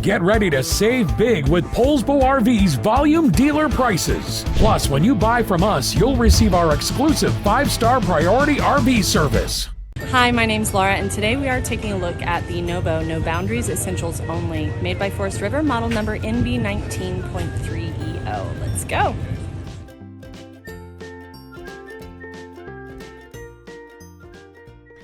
Get ready to save big with Poulsbo RV's volume dealer prices. Plus, when you buy from us, you'll receive our exclusive 5-star priority RV service. Hi, my name's Laura, and today we are taking a look at the Nobo No Boundaries Essentials Only, made by Forest River, model number NB19.3 EO. Let's go.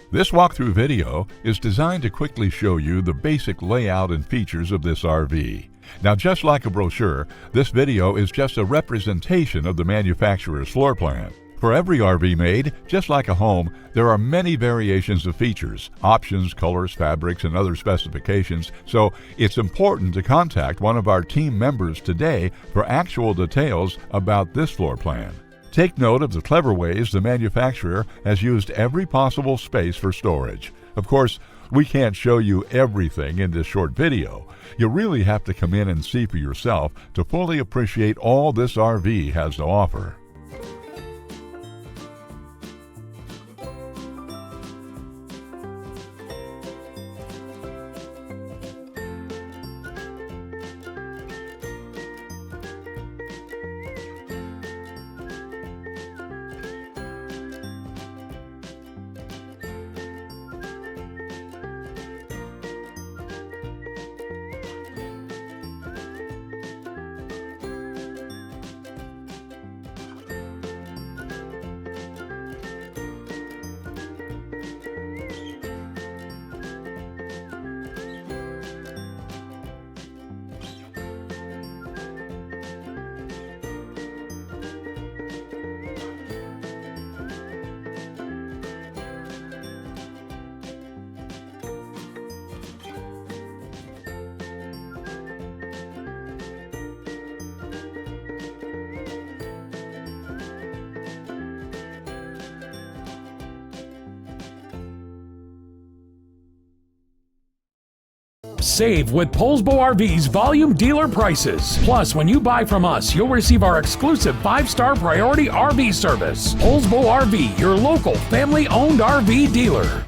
This walkthrough video is designed to quickly show you the basic layout and features of this RV. Now, just like a brochure, this video is just a representation of the manufacturer's floor plan. For every RV made, just like a home, there are many variations of features, options, colors, fabrics, and other specifications, so it's important to contact one of our team members today for actual details about this floor plan. Take note of the clever ways the manufacturer has used every possible space for storage. Of course, we can't show you everything in this short video. You really have to come in and see for yourself to fully appreciate all this RV has to offer. Save with Poulsbo RV's volume dealer prices. Plus, when you buy from us, you'll receive our exclusive 5-star priority RV service. Poulsbo RV, your local family-owned RV dealer.